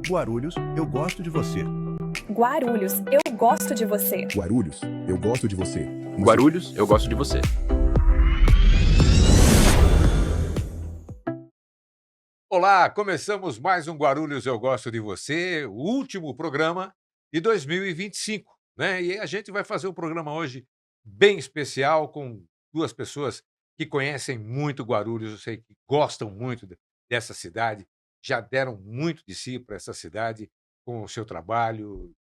Guarulhos, eu gosto de você. Guarulhos, eu gosto de você. Guarulhos, eu gosto de você. Guarulhos, eu gosto de você. Olá, começamos mais um Guarulhos Eu Gosto de Você, o último programa de 2025, né? E a gente vai fazer um programa hoje bem especial com duas pessoas que conhecem muito Guarulhos, eu sei que gostam muito dessa cidade, já deram muito de si para essa cidade com o seu trabalho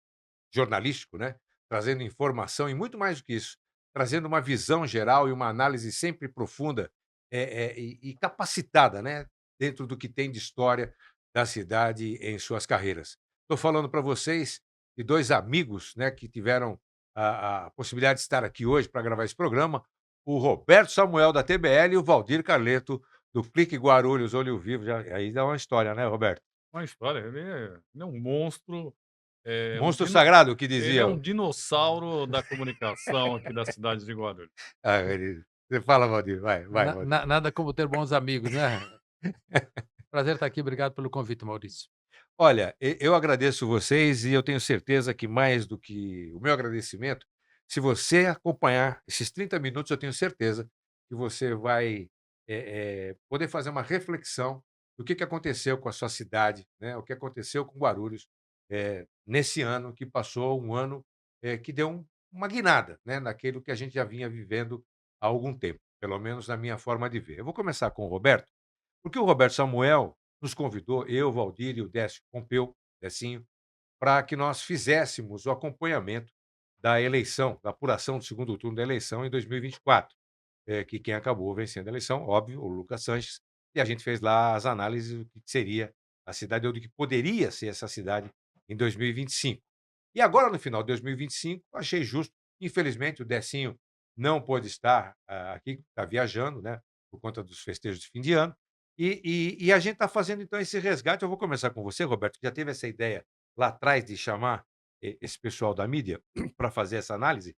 jornalístico, né? Trazendo informação e muito mais do que isso, trazendo uma visão geral e uma análise sempre profunda e capacitada, né? Dentro do que tem de história da cidade em suas carreiras. Estou falando para vocês de dois amigos, né, que tiveram a possibilidade de estar aqui hoje para gravar esse programa, o Roberto Samuel da TBL e o Valdir Carleto do Clique Guarulhos Olho Vivo. Aí dá uma história, né, Roberto? Uma história, ele é um monstro, Monstro sagrado, que ele é dizia. um dinossauro da comunicação aqui da cidade de Guarulhos. Você fala, Valdir, vai, Valdir. Nada como ter bons amigos, né? Prazer estar aqui, obrigado pelo convite, Maurício. Olha, eu agradeço vocês e eu tenho certeza que mais do que o meu agradecimento, se você acompanhar esses 30 minutos, eu tenho certeza que você vai poder fazer uma reflexão do que aconteceu com a sua cidade, né? O que aconteceu com Guarulhos nesse ano que passou, um ano que deu uma guinada, né? Naquilo que a gente já vinha vivendo há algum tempo, pelo menos na minha forma de ver. Eu vou começar com o Roberto, porque o Roberto Samuel nos convidou, eu, Valdir e o Décio Pompeu, Decinho, para que nós fizéssemos o acompanhamento da eleição, da apuração do segundo turno da eleição em 2024, que quem acabou vencendo a eleição, óbvio, o Lucas Sanches, e a gente fez lá as análises do que seria a cidade, ou do que poderia ser essa cidade em 2025. E agora, no final de 2025, achei justo, infelizmente o Decinho não pôde estar aqui, está viajando, né, por conta dos festejos de fim de ano, e a gente está fazendo, então, esse resgate. Eu vou começar com você, Roberto, que já teve essa ideia lá atrás de chamar esse pessoal da mídia para fazer essa análise.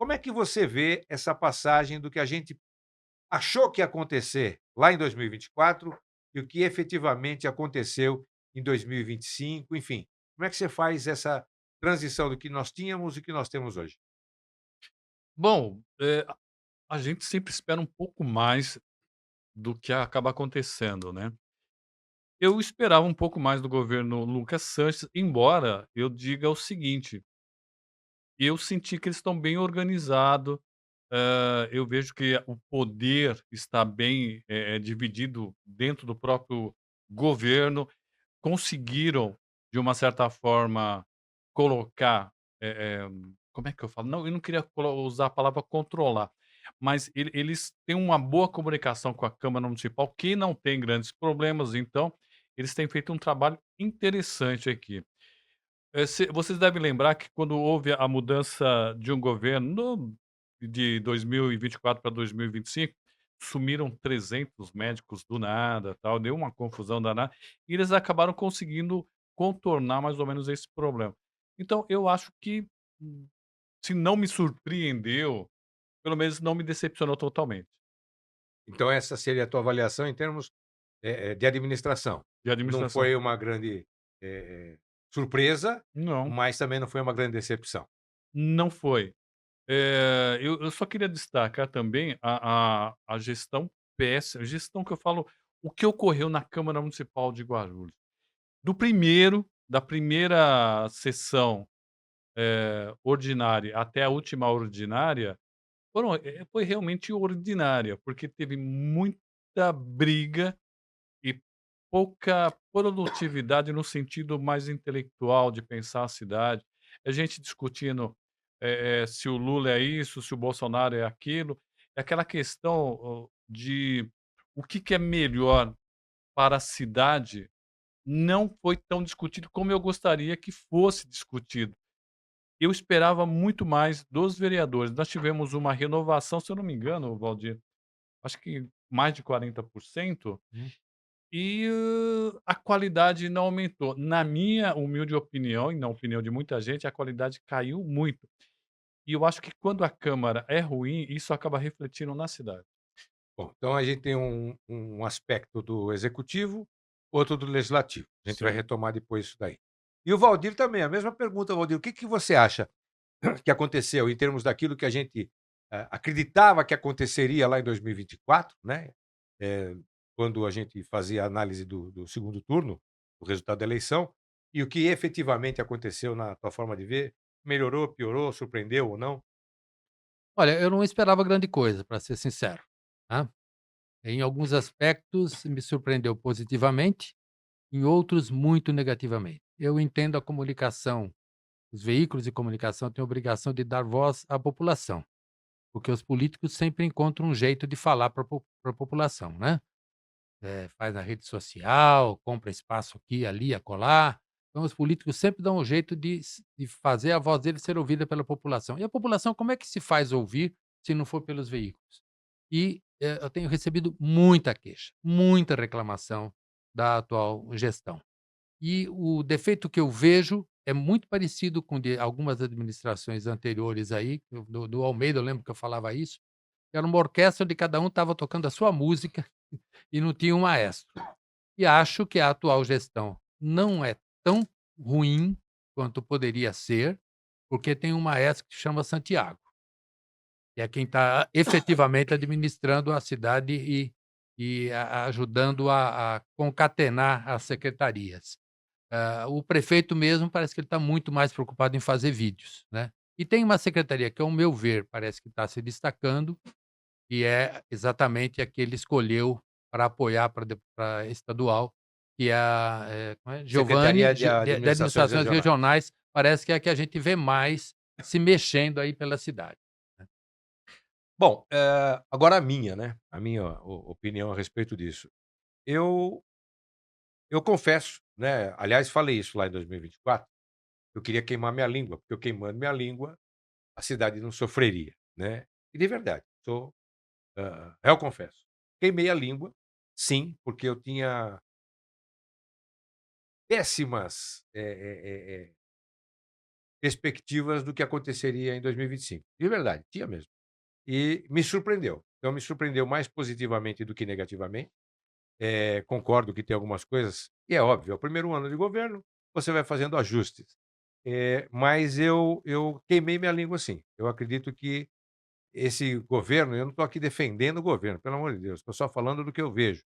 Como é que você vê essa passagem do que a gente achou que ia acontecer lá em 2024 e o que efetivamente aconteceu em 2025? Enfim, como é que você faz essa transição do que nós tínhamos e que nós temos hoje? Bom, a gente sempre espera um pouco mais do que acaba acontecendo, né. Eu esperava um pouco mais do governo Lucas Sanches, embora eu diga o seguinte, eu senti que eles estão bem organizado. Eu vejo que o poder está bem, dividido dentro do próprio governo. Conseguiram, de uma certa forma, colocar, como é que eu falo? Não, eu não queria usar a palavra controlar, mas eles têm uma boa comunicação com a Câmara Municipal, que não tem grandes problemas, então eles têm feito um trabalho interessante aqui. Vocês devem lembrar que quando houve a mudança de um governo de 2024 para 2025, sumiram 300 médicos do nada, tal, deu uma confusão danada, e eles acabaram conseguindo contornar mais ou menos esse problema. Então eu acho que, hum, se não me surpreendeu, pelo menos não me decepcionou totalmente, Então, essa seria a tua avaliação em termos de administração. de Não administração. foi uma grande surpresa, Não, mas também não foi uma grande decepção. não foi. Eu só queria destacar também a gestão péssima, gestão que eu falo, o que ocorreu na Câmara Municipal de Guarulhos. Da primeira sessão, ordinária até a última ordinária, foi realmente ordinária, porque teve muita briga e pouca produtividade no sentido mais intelectual de pensar a cidade. A gente discutindo, se o Lula é isso, se o Bolsonaro é aquilo. É aquela questão, de o que que é melhor para a cidade, não foi tão discutido como eu gostaria que fosse discutido. Eu esperava muito mais dos vereadores. Nós tivemos uma renovação, se eu não me engano, Valdir, acho que mais de 40%. Uhum. E, a qualidade não aumentou. Na minha humilde opinião, e na opinião de muita gente, a qualidade caiu muito. E eu acho que quando a Câmara é ruim, isso acaba refletindo na cidade. Bom, então a gente tem um aspecto do executivo outro do legislativo. A gente vai Sim. retomar depois isso daí. E o Valdir também, a mesma pergunta, Valdir. O que que você acha que aconteceu em termos daquilo que a gente acreditava que aconteceria lá em 2024, né? Eh, quando a gente fazia a análise do segundo turno, do resultado da eleição, e o que efetivamente aconteceu na tua forma de ver? Melhorou, piorou, surpreendeu ou não? Olha, eu não esperava grande coisa, para ser sincero, tá. Em alguns aspectos me surpreendeu positivamente, em outros muito negativamente. Eu entendo a comunicação, os veículos de comunicação têm a obrigação de dar voz à população, porque os políticos sempre encontram um jeito de falar para a população, né. Faz na rede social, compra espaço aqui, ali, acolá. Então os políticos sempre dão um jeito de fazer a voz deles ser ouvida pela população. E a população como é que se faz ouvir se não for pelos veículos? E, eu tenho recebido muita queixa, muita reclamação da atual gestão. E o defeito que eu vejo é muito parecido com de algumas administrações anteriores aí, do Almeida eu lembro que eu falava isso, era uma orquestra onde cada um estava tocando a sua música e não tinha um maestro. E acho que a atual gestão não é tão ruim quanto poderia ser, porque tem um maestro que se chama Santiago, que é quem está efetivamente administrando a cidade e ajudando a concatenar as secretarias. O prefeito mesmo parece que ele está muito mais preocupado em fazer vídeos, né? E tem uma secretaria que, ao meu ver, parece que está se destacando, e é exatamente a que ele escolheu para apoiar para estadual, que é a, como é? Secretaria Giovanni de de Administrações Administrações Regionais. Regionais, parece que é a que a gente vê mais se mexendo aí pela cidade, né. Bom, agora a minha, né, a minha opinião a respeito disso. Eu eu confesso, né, aliás falei isso lá em 2024, eu queria queimar minha língua, porque eu queimando minha língua, a cidade não sofreria, né. E de verdade, eu confesso. Queimei a língua, sim, porque eu tinha péssimas, perspectivas do que aconteceria em 2025. De verdade, tinha mesmo. E me surpreendeu. Então me surpreendeu mais positivamente do que negativamente. Concordo que tem algumas coisas e é óbvio, é o primeiro ano de governo, você vai fazendo ajustes. Mas eu queimei minha língua sim. Eu acredito que esse governo eu não estou aqui defendendo o governo, pelo amor de Deus, estou só falando do que eu vejo.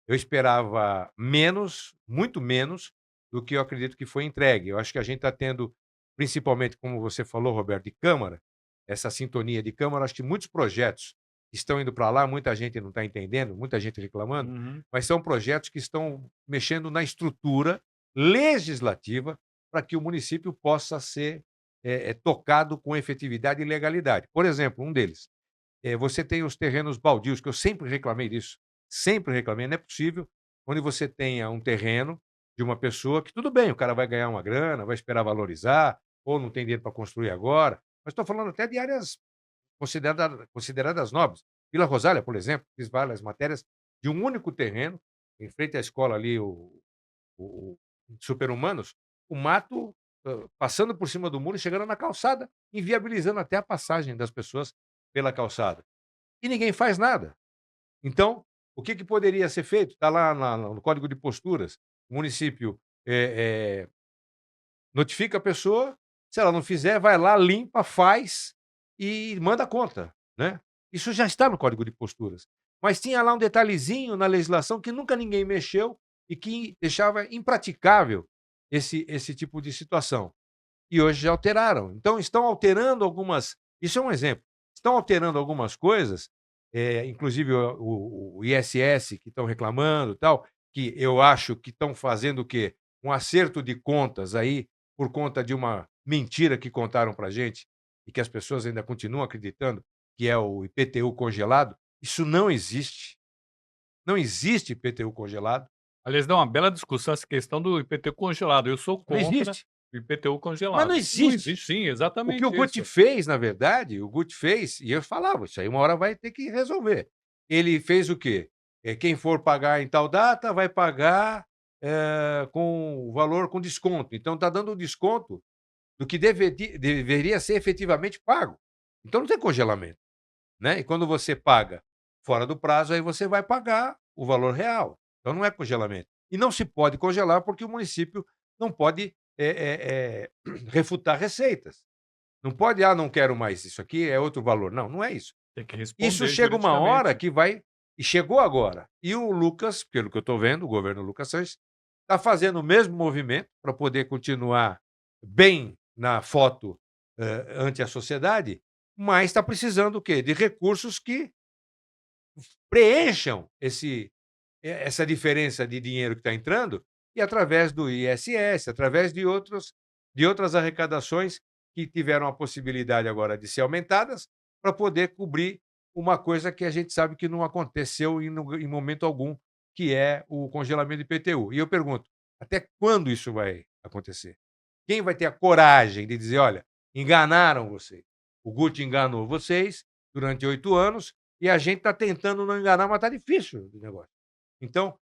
Eu esperava menos, muito menos, do que eu acredito que foi entregue. Eu acho que a gente está tendo, principalmente, como você falou, Roberto, de Câmara, essa sintonia de Câmara, acho que muitos projetos estão indo para lá, muita gente não está entendendo, muita gente reclamando, Uhum. mas são projetos que estão mexendo na estrutura legislativa para que o município possa ser tocado com efetividade e legalidade. Por exemplo, um deles, você tem os terrenos baldios, que eu sempre reclamei, não é possível, onde você tenha um terreno de uma pessoa que tudo bem, o cara vai ganhar uma grana, vai esperar valorizar, ou não tem dinheiro para construir agora, mas estou falando até de áreas consideradas nobres. Vila Rosália, por exemplo, fiz várias matérias de um único terreno, em frente à escola ali, o Super-Humanos, o mato passando por cima do muro e chegando na calçada, inviabilizando até a passagem das pessoas pela calçada. E ninguém faz nada. Então, o que que poderia ser feito? Está lá no Código de Posturas, o município, notifica a pessoa, se ela não fizer, vai lá, limpa, faz e manda a conta, né. Isso já está no Código de Posturas. Mas tinha lá um detalhezinho na legislação que nunca ninguém mexeu e que deixava impraticável esse tipo de situação. E hoje já alteraram. Então estão alterando algumas isso é um exemplo. Estão alterando algumas coisas, inclusive o ISS que estão reclamando, e tal, que eu acho que estão fazendo o quê? Um acerto de contas aí, por conta de uma mentira que contaram pra gente, e que as pessoas ainda continuam acreditando, que é o IPTU congelado. Isso não existe. Não existe IPTU congelado. Aliás, dá uma bela discussão essa questão do IPTU congelado. Eu sou Não contra existe. o IPTU congelado. Mas não Não existe. existe, sim, O que exatamente o Guti isso. fez, na verdade, o Guti fez, e eu falava, isso aí uma hora vai ter que resolver. Ele fez o quê? Quem for pagar em tal data vai pagar, com o valor com desconto. Então está dando um desconto do que deveria ser efetivamente pago. Então não tem congelamento, né. E quando você paga fora do prazo, aí você vai pagar o valor real. Então não é congelamento. E não se pode congelar porque o município não pode refutar receitas. Não pode, não quero mais isso aqui, é outro valor. Não, não é isso. Tem que Isso responder chega uma hora juridicamente. que vai. E chegou agora. E o Lucas, pelo que eu estou vendo, o governo Lucas Sanches, está fazendo o mesmo movimento para poder continuar bem na foto ante a sociedade, mas está precisando o quê? De recursos que preencham essa diferença de dinheiro que está entrando, e através do ISS, através de outras arrecadações que tiveram a possibilidade agora de ser aumentadas, para poder cobrir uma coisa que a gente sabe que não aconteceu em momento algum, que é o congelamento de IPTU. E eu pergunto, até quando isso vai acontecer? Quem vai ter a coragem de dizer: olha, enganaram vocês? O Guti enganou vocês durante 8 anos e a gente está tentando não enganar, mas está difícil o negócio. Então,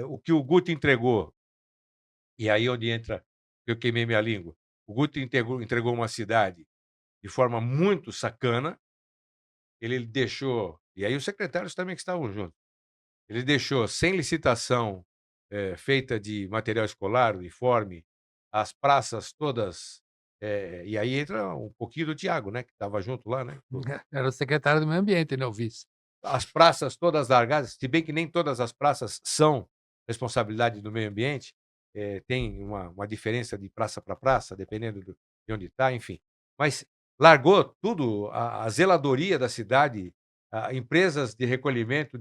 o que o Guti entregou, e aí onde entra, eu queimei minha língua, o Guti entregou uma cidade de forma muito sacana, ele deixou, e aí os secretários também que estavam juntos, ele deixou sem licitação feita de material escolar, uniforme, as praças todas, e aí entra um pouquinho do Tiago, né, que estava junto lá, né? Era o secretário do Meio Ambiente, né, o vice. As praças todas largadas, se bem que nem todas as praças são responsabilidade do meio ambiente, tem uma diferença de praça para praça, dependendo de onde está, enfim. Mas largou tudo, a zeladoria da cidade, empresas de recolhimento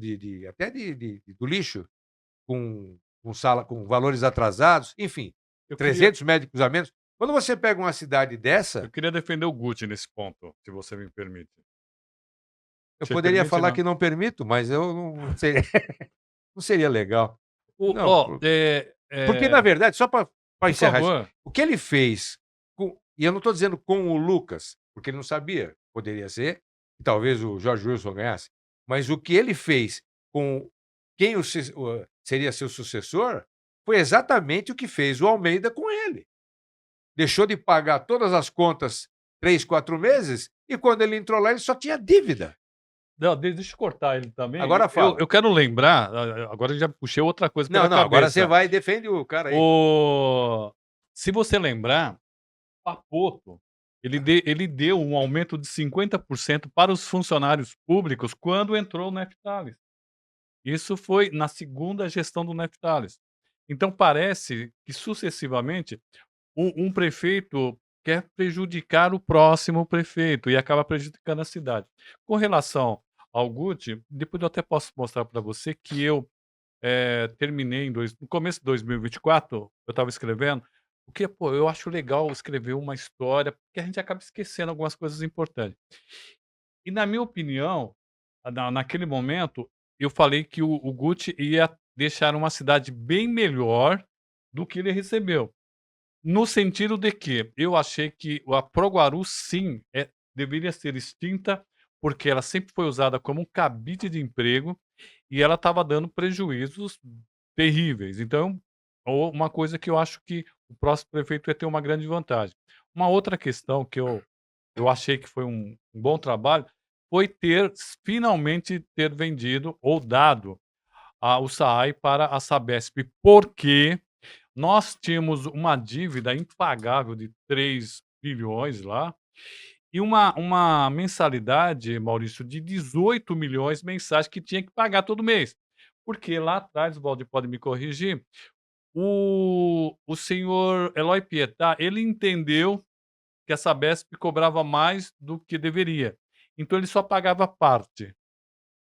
até do lixo, com valores atrasados, enfim, Eu queria 300 médicos a menos. Quando você pega uma cidade eu dessa, queria defender o Guti nesse ponto, se você me permite. eu Você poderia permite, falar não? que não permito, mas eu não seria, não seria legal. O Não, ó, porque, na verdade, só para por encerrar isso, favor. o que ele fez e eu não estou dizendo com o Lucas, porque ele não sabia, poderia ser, que talvez o Jorge Wilson ganhasse, mas o que ele fez com quem seria seu sucessor, foi exatamente o que fez o Almeida com ele. Deixou de pagar todas as contas 3, 4 meses, e quando ele entrou lá, ele só tinha dívida. Não, deixa eu cortar ele também. Agora Eu fala. quero lembrar, agora eu já puxei outra coisa Não, pela não, agora você cabeça. vai e defende o cara aí. Se você lembrar, Papoto, ele deu um aumento de 50% para os funcionários públicos quando entrou o Neftalhes. Isso foi na segunda gestão do Neftalhes. Então parece que sucessivamente um prefeito quer prejudicar o próximo prefeito e acaba prejudicando a cidade. Com relação ao Guti, depois eu até posso mostrar para você que eu terminei no começo de 2024, eu estava escrevendo, porque pô, eu acho legal escrever uma história, porque a gente acaba esquecendo algumas coisas importantes. E na minha opinião, naquele momento, eu falei que o Guti ia deixar uma cidade bem melhor do que ele recebeu. No sentido de que eu achei que a Proguaru, sim, deveria ser extinta, porque ela sempre foi usada como um cabide de emprego e ela estava dando prejuízos terríveis. Então, uma coisa que eu acho que o próximo prefeito ia ter uma grande vantagem. Uma outra questão que eu achei que foi um bom trabalho foi finalmente ter vendido ou dado o SAAI para a Sabesp, porque nós tínhamos uma dívida impagável de 3 bilhões lá, e uma mensalidade, Maurício, de 18 milhões mensais que tinha que pagar todo mês. Porque lá atrás, o Valdir pode me corrigir, o senhor Eloy Pietá, ele entendeu que a Sabesp cobrava mais do que deveria. Então ele só pagava parte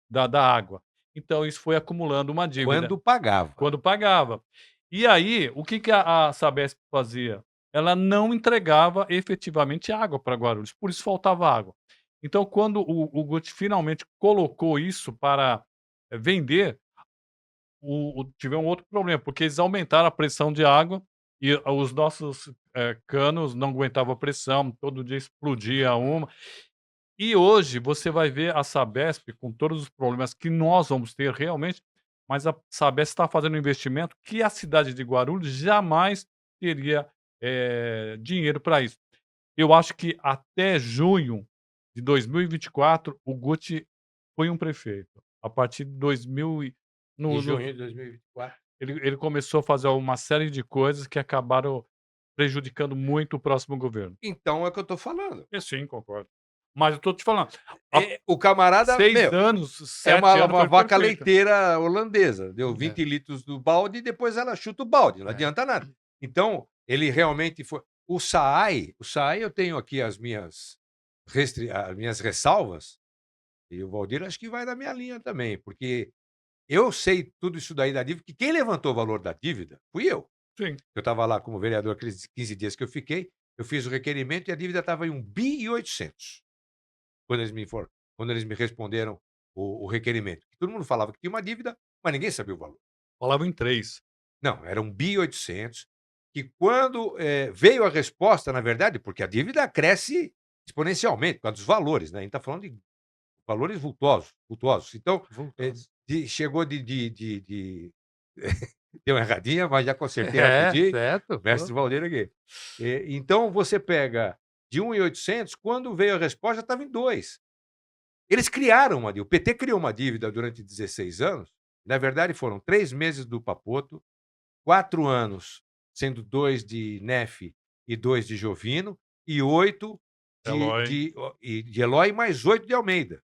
da água. Então isso foi acumulando uma dívida. Quando pagava. Quando pagava. E aí, o que a Sabesp fazia? Ela não entregava efetivamente água para Guarulhos, por isso faltava água. Então, quando o Guti finalmente colocou isso para vender, tivemos um outro problema, porque eles aumentaram a pressão de água e os nossos canos não aguentavam a pressão, todo dia explodia uma. E hoje você vai ver a Sabesp com todos os problemas que nós vamos ter realmente, mas a Sabesp está fazendo um investimento que a cidade de Guarulhos jamais teria dinheiro para isso. Eu acho que até junho de 2024 o Guti foi um prefeito. A partir de 2000 Em junho de 2024. ele começou a fazer uma série de coisas que acabaram prejudicando muito o próximo governo. Então é o que eu tô falando. Sim, concordo. Mas eu tô te falando, há O camarada, 6 meu, anos, é 7 uma, anos uma foi vaca perfeito. leiteira holandesa. Deu 20 litros do balde e depois ela chuta o balde. Não adianta nada. Então, ele realmente foi. O SAAI eu tenho aqui as minhas ressalvas, e o Valdir acho que vai na minha linha também, porque eu sei tudo isso daí da dívida, que quem levantou o valor da dívida fui eu. Sim. Eu estava lá como vereador aqueles 15 dias que eu fiquei, eu fiz o requerimento e a dívida estava em 1.800 quando eles me responderam o requerimento. Todo mundo falava que tinha uma dívida, mas ninguém sabia o valor. Falava em 3. Não, era 1.800, que quando veio a resposta, na verdade, porque a dívida cresce exponencialmente por causa dos valores, né? A gente está falando de valores vultuosos. Então, chegou deu uma erradinha, mas já consertei rapidinho. certo. Mestre Valdir aqui. Então, você pega de 1.800, quando veio a resposta, já estava em 2. Eles criaram uma dívida. O PT criou uma dívida durante 16 anos. Na verdade, foram 3 meses do Papoto, 4 anos, sendo 2 de Neff e 2 de Jovino, e 8 Eloy. de Eloy, mais 8 de Almeida.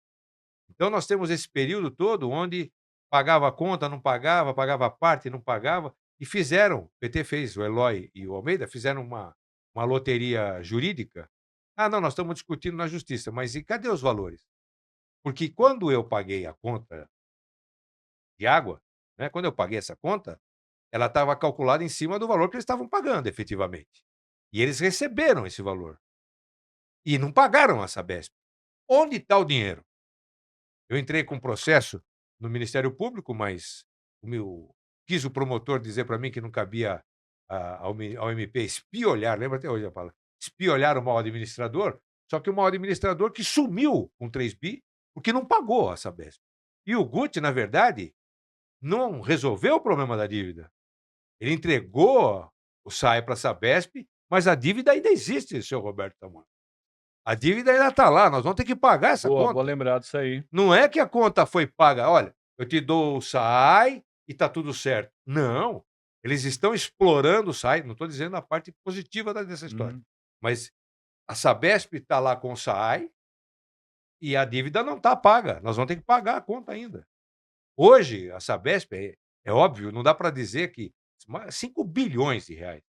Então, nós temos esse período todo onde pagava a conta, não pagava, pagava parte, não pagava, e fizeram, o PT fez, o Eloy e o Almeida fizeram uma loteria jurídica. Ah, não, nós estamos discutindo na justiça, mas e cadê os valores? Porque quando eu paguei a conta de água, né, quando eu paguei essa conta, ela estava calculada em cima do valor que eles estavam pagando efetivamente. E eles receberam esse valor. E não pagaram a Sabesp. Onde está o dinheiro? Eu entrei com processo no Ministério Público, mas quis o promotor dizer para mim que não cabia ao MP espiolhar, lembra até hoje a palavra, espiolhar o mau administrador, só que o mau administrador que sumiu com 3 bi, porque não pagou a Sabesp. E o Guti, na verdade, não resolveu o problema da dívida. Ele entregou o SAE para a Sabesp, mas a dívida ainda existe, senhor Roberto Tamoio. A dívida ainda está lá, nós vamos ter que pagar essa Boa, conta. vou lembrar disso aí. Não é que a conta foi paga, olha, eu te dou o SAI e está tudo certo. Não, eles estão explorando o SAI, não estou dizendo a parte positiva dessa história, mas a Sabesp está lá com o SAI e a dívida não está paga, nós vamos ter que pagar a conta ainda. Hoje, a Sabesp, é óbvio, não dá para dizer que 5 bilhões de reais.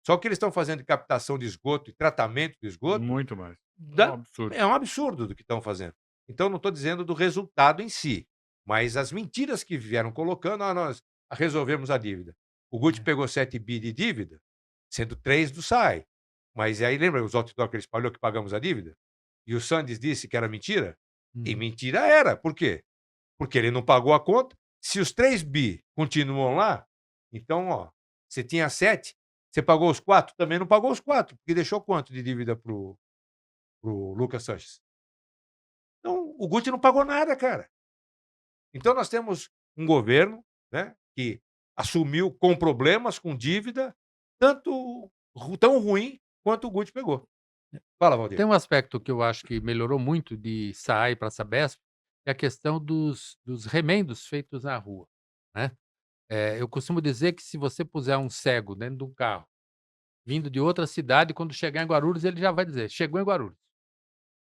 Só o que eles estão fazendo de captação de esgoto e tratamento de esgoto Muito mais. dá- É um absurdo. é um absurdo do que estão fazendo. Então, não estou dizendo do resultado em si, mas as mentiras que vieram colocando, nós resolvemos a dívida. O Guti pegou 7 bi de dívida, sendo 3 do SAI. Mas aí, lembra os outdoor que ele espalhou que pagamos a dívida? E o Sandes disse que era mentira? E mentira era. Por quê? Porque ele não pagou a conta. Se os 3 bi continuam lá, então, ó, você tinha 7, você pagou os 4, também não pagou os 4, porque deixou quanto de dívida pro Lucas Sanches? Então, o Guti não pagou nada, cara. Então, nós temos um governo, né, que assumiu com problemas, com dívida, tão ruim quanto o Guti pegou. Fala, Valdir. Tem um aspecto que eu acho que melhorou muito de SAAI para Sabesp, é a questão dos remendos feitos na rua, né. Eu costumo dizer que se você puser um cego dentro de um carro, vindo de outra cidade, quando chegar em Guarulhos, ele já vai dizer: "Chegou em Guarulhos".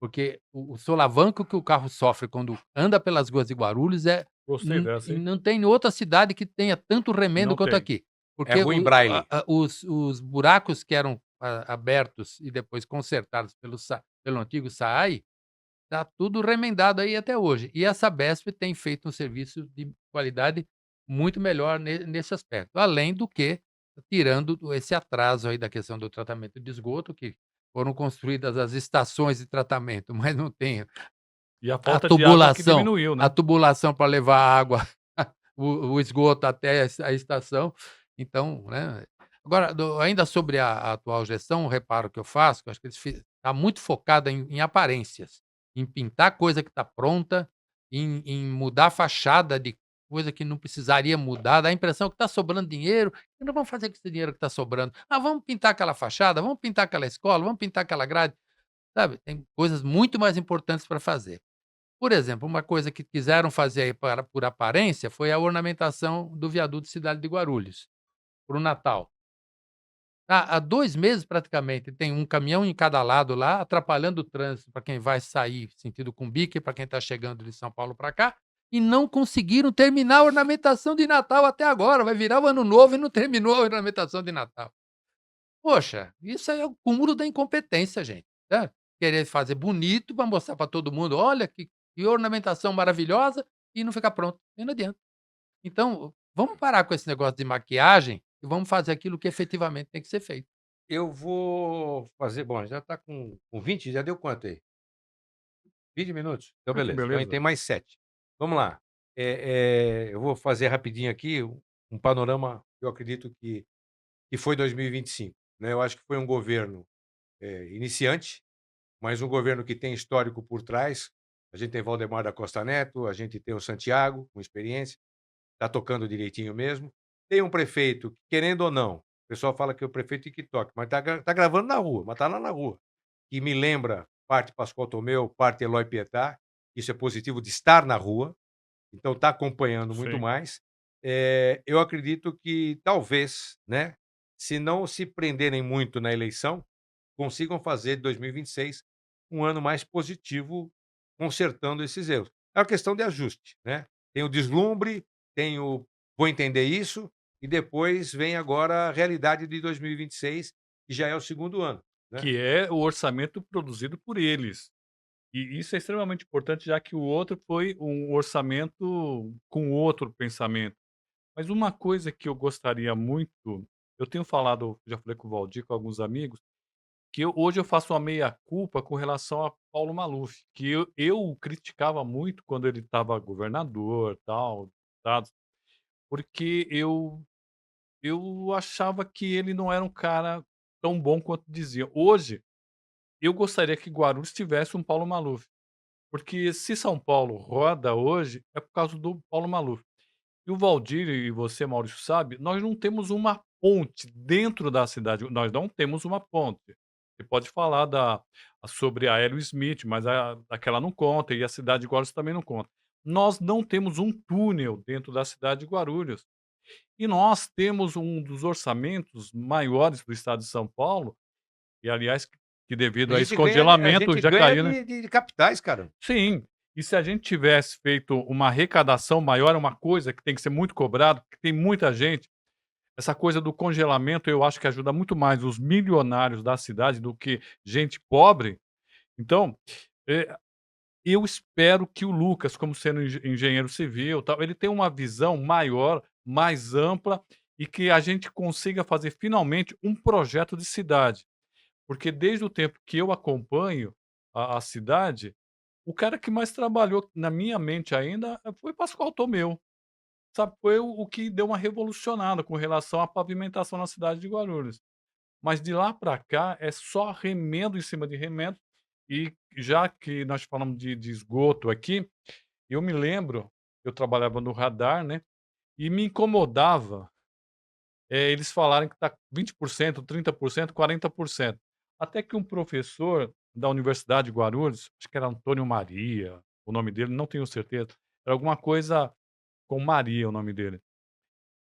Porque o solavanco que o carro sofre quando anda pelas ruas de Guarulhos Gostei dessa, hein? não tem outra cidade que tenha tanto remendo Não quanto tem. aqui. Porque ruim braille. os buracos que eram abertos e depois consertados pelo antigo SAAI, tá tudo remendado aí até hoje. E a Sabesp tem feito um serviço de qualidade muito melhor nesse aspecto. Além do que, tirando esse atraso aí da questão do tratamento de esgoto, que foram construídas as estações de tratamento, mas não tem E a a falta de água que tubulação, diminuiu, né? a tubulação para levar a água, o esgoto até a estação. Então, né. Agora, ainda sobre a atual gestão, um reparo que eu faço, que eu acho que eles está muito focada em aparências, em pintar coisa que está pronta, em mudar a fachada de coisa que não precisaria mudar, dá a impressão que está sobrando dinheiro, e não vamos fazer com esse dinheiro que está sobrando? Ah, vamos pintar aquela fachada, vamos pintar aquela escola, vamos pintar aquela grade, sabe? Tem coisas muito mais importantes para fazer. Por exemplo, uma coisa que quiseram fazer aí por aparência foi a ornamentação do viaduto Cidade de Guarulhos, para o Natal. Há 2 meses praticamente tem um caminhão em cada lado lá, atrapalhando o trânsito para quem vai sair sentido Cumbica e para quem está chegando de São Paulo para cá, e não conseguiram terminar a ornamentação de Natal até agora, vai virar o ano novo e não terminou a ornamentação de Natal. Poxa, isso aí é o cúmulo da incompetência, gente, né. Querer fazer bonito para mostrar para todo mundo: "Olha que ornamentação maravilhosa", e não fica pronto, e não adianta. Então, vamos parar com esse negócio de maquiagem e vamos fazer aquilo que efetivamente tem que ser feito. Eu vou fazer bom, já está com 20, já deu quanto aí? 20 minutos? Então Ah, que beleza, então aí beleza. tem mais 7. Vamos lá. Eu vou fazer rapidinho aqui um panorama que eu acredito que foi 2025, né. Eu acho que foi um governo, iniciante, mas um governo que tem histórico por trás. A gente tem Valdemar da Costa Neto, a gente tem o Santiago, com experiência, está tocando direitinho mesmo. Tem um prefeito que, querendo ou não, o pessoal fala que é o prefeito TikTok, mas tá gravando na rua, mas tá lá na rua, que me lembra parte Pascoal Tomeu, parte Eloy Pietá. Isso é positivo de estar na rua, então está acompanhando muito Sim. mais. Eu acredito que talvez, né, se não se prenderem muito na eleição, consigam fazer de 2026 um ano mais positivo, consertando esses erros. É uma questão de ajuste, né. Tem o deslumbre, tem o "vou entender isso", e depois vem agora a realidade de 2026, que já é o segundo ano, né. Que é o orçamento produzido por eles. E isso é extremamente importante, já que o outro foi um orçamento com outro pensamento. Mas uma coisa que eu gostaria muito, eu tenho falado, já falei com o Valdir, com alguns amigos, que hoje eu faço uma meia-culpa com relação a Paulo Maluf, que eu o criticava muito quando ele estava governador, tal, deputado, porque eu achava que ele não era um cara tão bom quanto dizia. Hoje, eu gostaria que Guarulhos tivesse um Paulo Maluf, porque se São Paulo roda hoje, é por causa do Paulo Maluf. E o Valdir e você, Maurício, sabe, nós não temos uma ponte dentro da cidade, nós não temos uma ponte. Você pode falar sobre a Aerosmith, mas aquela não conta, e a cidade de Guarulhos também não conta. Nós não temos um túnel dentro da cidade de Guarulhos. E nós temos um dos orçamentos maiores do estado de São Paulo, e aliás, que devido a esse A congelamento gente já ganha caiu, né? de capitais, cara. Sim. E se a gente tivesse feito uma arrecadação maior, é uma coisa que tem que ser muito cobrado, porque tem muita gente. Essa coisa do congelamento, eu acho que ajuda muito mais os milionários da cidade do que gente pobre. Então, eh, eu espero que o Lucas, como sendo engenheiro civil, tal, ele tenha uma visão maior, mais ampla e que a gente consiga fazer finalmente um projeto de cidade. Porque desde o tempo que eu acompanho a cidade, o cara que mais trabalhou na minha mente ainda foi Pascoal Tomeu, sabe? Foi o que deu uma revolucionada com relação à pavimentação na cidade de Guarulhos. Mas de lá para cá é só remendo em cima de remendo. E já que nós falamos de esgoto aqui, eu me lembro, eu trabalhava no radar, né? E me incomodava eles falarem que está 20%, 30%, 40%. Até que um professor da Universidade de Guarulhos, acho que era Antônio Maria, o nome dele, não tenho certeza, era alguma coisa com Maria o nome dele.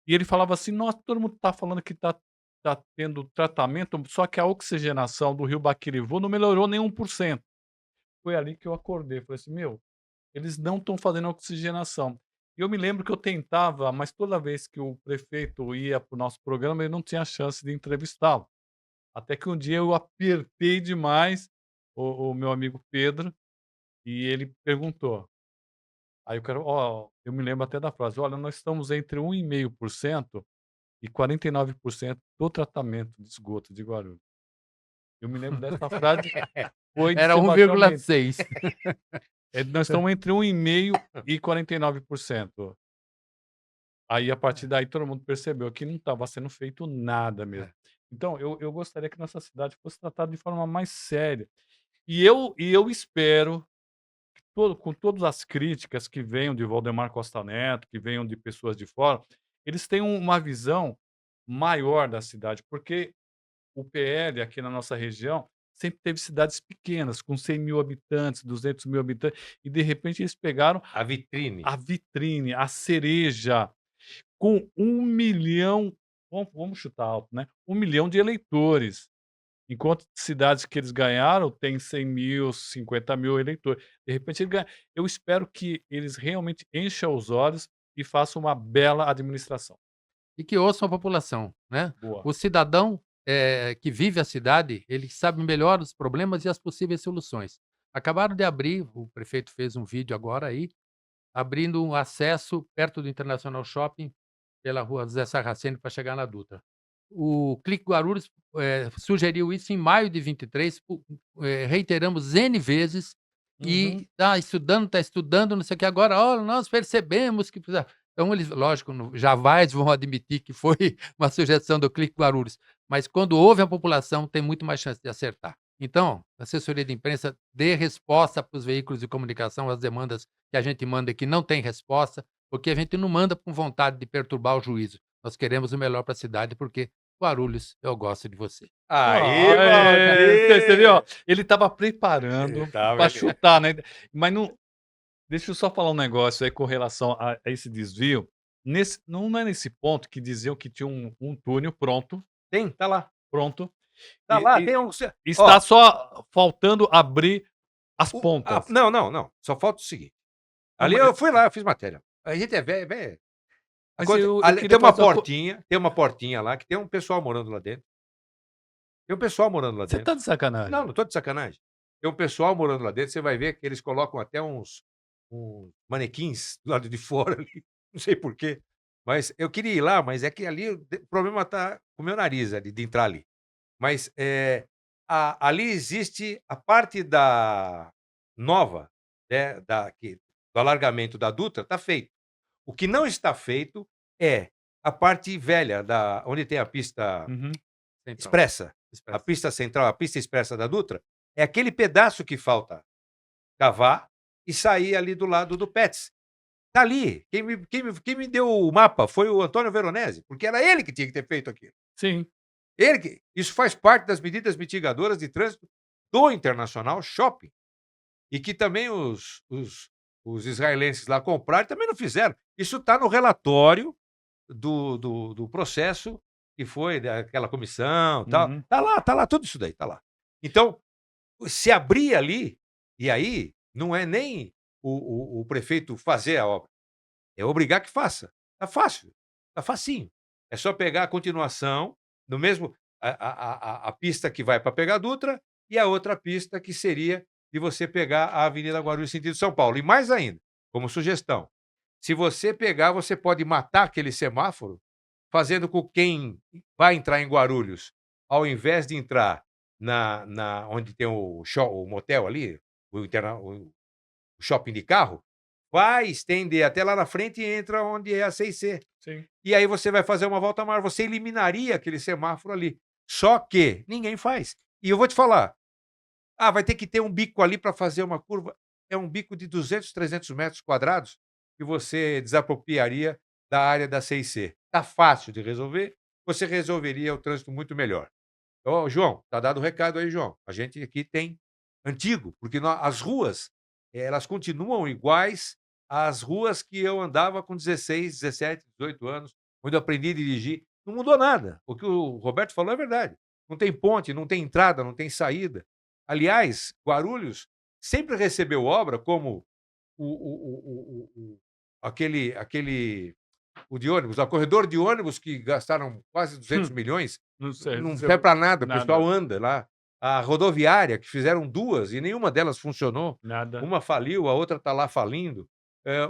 E ele falava assim: "Nossa, todo mundo está falando que tá tendo tratamento, só que a oxigenação do rio Baquirivu não melhorou nem 1%". Foi ali que eu acordei, falei assim: "Meu, eles não estão fazendo oxigenação". E eu me lembro que eu tentava, mas toda vez que o prefeito ia para o nosso programa, ele não tinha chance de entrevistá-lo. Até que um dia eu apertei demais o meu amigo Pedro, e ele perguntou. Aí o cara, eu me lembro até da frase: "Olha, nós estamos entre 1,5% e 49% do tratamento de esgoto de Guarulhos". Eu me lembro dessa frase, foi de Era se baixar o medo. 1,6. Nós estamos entre 1,5% e 49%. Aí, a partir daí, todo mundo percebeu que não estava sendo feito nada mesmo. É. Então, eu gostaria que nossa cidade fosse tratada de forma mais séria. E eu espero, com todas as críticas que venham de Valdemar Costa Neto, que venham de pessoas de fora, eles tenham uma visão maior da cidade, porque o PL aqui na nossa região sempre teve cidades pequenas, com 100 mil habitantes, 200 mil habitantes, e de repente eles pegaram A vitrine. a vitrine, a cereja, com 1 milhão, vamos chutar alto, né? 1 milhão de eleitores. Enquanto cidades que eles ganharam têm 100 mil, 50 mil eleitores. De repente, eu espero que eles realmente encham os olhos e façam uma bela administração. E que ouçam a população, né? Boa. O cidadão que vive a cidade, ele sabe melhor os problemas e as possíveis soluções. Acabaram de abrir, o prefeito fez um vídeo agora aí, abrindo um acesso perto do International Shopping, pela rua José Sarraceni, para chegar na Dutra. O Clique Guarulhos sugeriu isso em maio de 23, reiteramos N vezes, Uhum. e está estudando, não sei o que. Agora, nós percebemos que precisa. Então, eles, lógico, jamais vão admitir que foi uma sugestão do Clique Guarulhos, mas quando ouve a população, tem muito mais chance de acertar. Então, a assessoria de imprensa dê resposta para os veículos de comunicação, às demandas que a gente manda e que não tem resposta, porque a gente não manda com vontade de perturbar o juízo. Nós queremos o melhor para a cidade, porque Guarulhos, eu gosto de você. Aí, Você viu? Ele estava preparando Ele tava, para né? chutar, né? Mas não. Deixa eu só falar um negócio aí com relação a esse desvio. Não é nesse ponto que diziam que tinha um túnel pronto. Tem, tá lá. Pronto. Tá E- lá, e tem um. Está só faltando abrir as pontas. Não. Só falta o seguinte. Ali Não, eu fui lá, eu fiz matéria. A gente é velho. Mas Agora, eu ali queria tem uma fazer uma tem uma portinha lá que tem um pessoal morando lá dentro. Tem um pessoal morando lá Você dentro. tá de sacanagem. Não tô de sacanagem. Tem um pessoal morando lá dentro, você vai ver que eles colocam até uns manequins do lado de fora ali, não sei por quê. Mas eu queria ir lá, mas é que ali o problema tá com o meu nariz ali, de entrar ali. Mas, ali existe a parte da nova, né, do alargamento da Dutra, está feito. O que não está feito é a parte velha, onde tem a pista Uhum. Central. expressa. A pista central, a pista expressa da Dutra, é aquele pedaço que falta cavar e sair ali do lado do Pets. Tá ali. Quem me deu o mapa foi o Antônio Veronese, porque era ele que tinha que ter feito aquilo. Sim. Isso faz parte das medidas mitigadoras de trânsito do International Shopping. E que também os israelenses lá compraram e também não fizeram. Isso está no relatório do processo que foi daquela comissão, tal. Uhum. Tá lá, tudo isso daí, tá lá. Então, se abrir ali, e aí não é nem o prefeito fazer a obra, é obrigar que faça. Tá fácil, tá facinho. É só pegar a continuação, no mesmo a pista que vai para pegar a Dutra e a outra pista que seria de você pegar a Avenida Guarulhos sentido São Paulo. E mais ainda, como sugestão, se você pegar, você pode matar aquele semáforo, fazendo com que quem vai entrar em Guarulhos, ao invés de entrar onde tem o motel ali, o shopping de carro, vai estender até lá na frente e entra onde é a 6C. Sim. E aí você vai fazer uma volta maior, você eliminaria aquele semáforo ali. Só que ninguém faz. E eu vou te falar, vai ter que ter um bico ali para fazer uma curva. É um bico de 200, 300 metros quadrados que você desapropriaria da área da 6C. Tá fácil de resolver, você resolveria o trânsito muito melhor. Então, João, tá dado o recado aí, João. A gente aqui tem antigo, porque as ruas, elas continuam iguais às ruas que eu andava com 16, 17, 18 anos, onde eu aprendi a dirigir. Não mudou nada. O que o Roberto falou é verdade. Não tem ponte, não tem entrada, não tem saída. Aliás, Guarulhos sempre recebeu obra como o de ônibus, o corredor de ônibus que gastaram quase 200 milhões, Não sei. não serve para nada, o nada. pessoal anda lá. A rodoviária, que fizeram 2 e nenhuma delas funcionou. Nada. Uma faliu, a outra está lá falindo.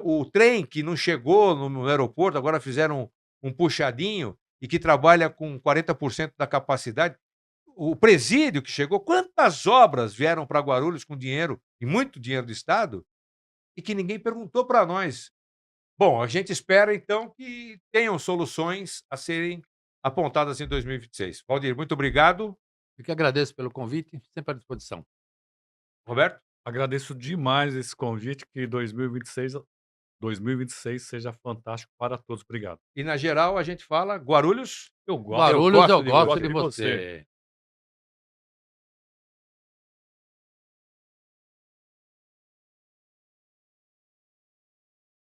O trem que não chegou no aeroporto, agora fizeram um puxadinho e que trabalha com 40% da capacidade. O presídio que chegou, quantas obras vieram para Guarulhos com dinheiro, e muito dinheiro do Estado, e que ninguém perguntou para nós. Bom, a gente espera, então, que tenham soluções a serem apontadas em 2026. Valdir, muito obrigado. Eu que agradeço pelo convite, sempre à disposição. Roberto? Agradeço demais esse convite, que 2026 seja fantástico para todos. Obrigado. E, na geral, a gente fala Guarulhos. Eu gosto. Guarulhos, eu de gosto de você.